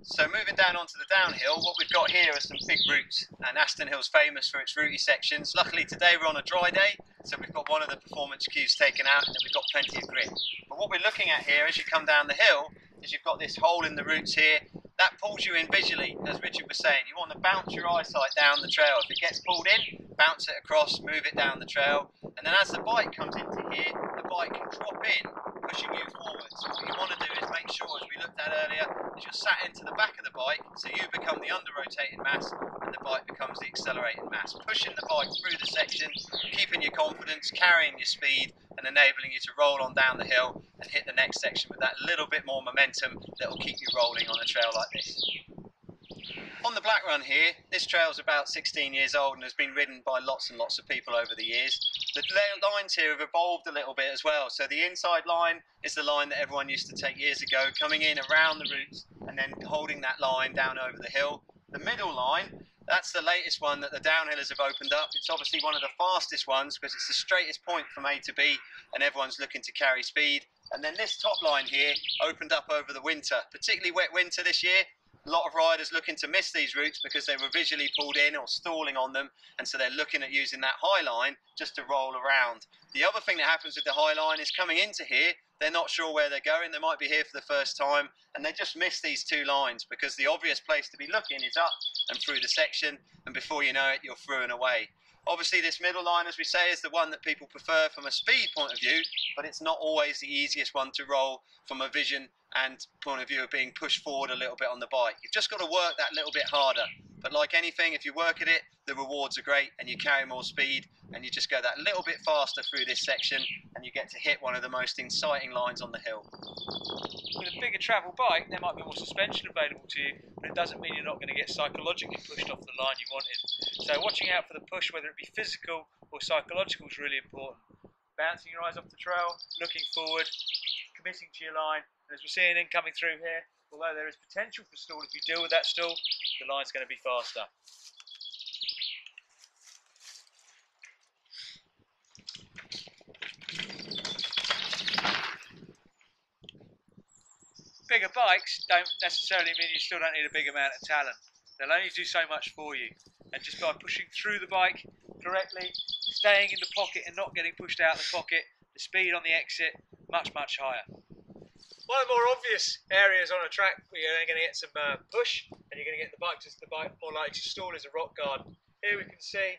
So moving down onto the downhill, what we've got here are some big routes, and Aston Hill's famous for its rooty sections. Luckily today we're on a dry day, so we've got one of the performance cues taken out and we've got plenty of grip. But what we're looking at here as you come down the hill is you've got this hole in the roots here. That pulls you in visually, as Richard was saying. You want to bounce your eyesight down the trail. If it gets pulled in, bounce it across, move it down the trail, and then as the bike comes into here, the bike can drop in, pushing you forwards. What you want to do is make sure, as we looked at earlier, is you're sat into the back of the bike, so you become the under-rotating mass and the bike becomes the accelerating mass. Pushing the bike through the section, keeping your confidence, carrying your speed, and enabling you to roll on down the hill and hit the next section with that little bit more momentum that will keep you rolling on a trail like this. On the Black Run here, this trail's about 16 years old and has been ridden by lots and lots of people over the years. The lines here have evolved a little bit as well. So the inside line is the line that everyone used to take years ago, coming in around the roots and then holding that line down over the hill. The middle line, that's the latest one that the downhillers have opened up. It's obviously one of the fastest ones because it's the straightest point from A to B and everyone's looking to carry speed. And then this top line here opened up over the winter, particularly wet winter this year. A lot of riders looking to miss these routes because they were visually pulled in or stalling on them, and so they're looking at using that high line just to roll around. The other thing that happens with the high line is coming into here, they're not sure where they're going, they might be here for the first time, and they just miss these two lines because the obvious place to be looking is up and through the section, and before you know it, you're through and away. Obviously this middle line, as we say, is the one that people prefer from a speed point of view, but it's not always the easiest one to roll from a vision and point of view of being pushed forward a little bit on the bike. You've just got to work that little bit harder. But like anything, if you work at it, the rewards are great and you carry more speed and you just go that little bit faster through this section and you get to hit one of the most exciting lines on the hill. With a bigger travel bike, there might be more suspension available to you, but it doesn't mean you're not going to get psychologically pushed off the line you wanted. So watching out for the push, whether it be physical or psychological, is really important. Bouncing your eyes off the trail, looking forward, committing to your line, and as we're seeing in coming through here, although there is potential for stall, if you deal with that stall, the line's going to be faster. Bigger bikes don't necessarily mean you still don't need a big amount of talent. They'll only do so much for you, and just by pushing through the bike correctly, staying in the pocket and not getting pushed out of the pocket, the speed on the exit much higher. One of the more obvious areas on a track where you're going to get some push and you're going to get the bike more likely to stall is a rock garden. Here we can see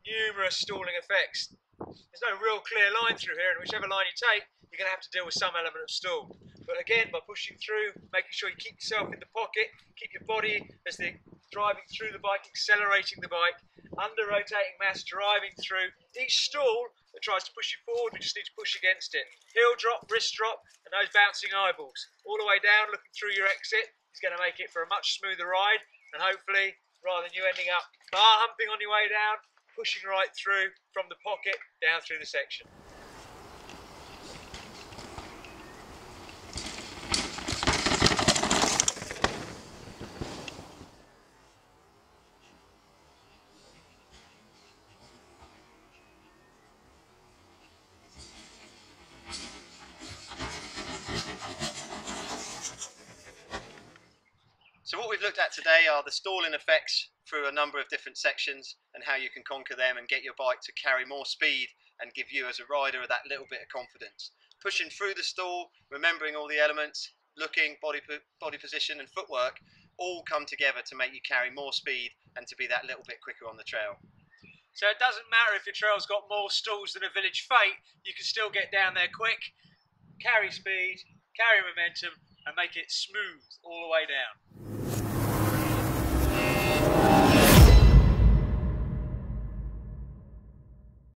numerous stalling effects. There's no real clear line through here, and whichever line you take, you're going to have to deal with some element of stall. But again, by pushing through, making sure you keep yourself in the pocket, keep your body as they're driving through the bike, accelerating the bike, under rotating mass driving through. Each stall that tries to push you forward, we just need to push against it. Heel drop, wrist drop, and those bouncing eyeballs. All the way down, looking through your exit, is going to make it for a much smoother ride, and hopefully, rather than you ending up bar humping on your way down, pushing right through from the pocket down through the section. So what we've looked at today are the stalling effects through a number of different sections and how you can conquer them and get your bike to carry more speed and give you as a rider that little bit of confidence. Pushing through the stall, remembering all the elements, looking, body position and footwork all come together to make you carry more speed and to be that little bit quicker on the trail. So it doesn't matter if your trail's got more stalls than a village fete, you can still get down there quick, carry speed, carry momentum and make it smooth all the way down.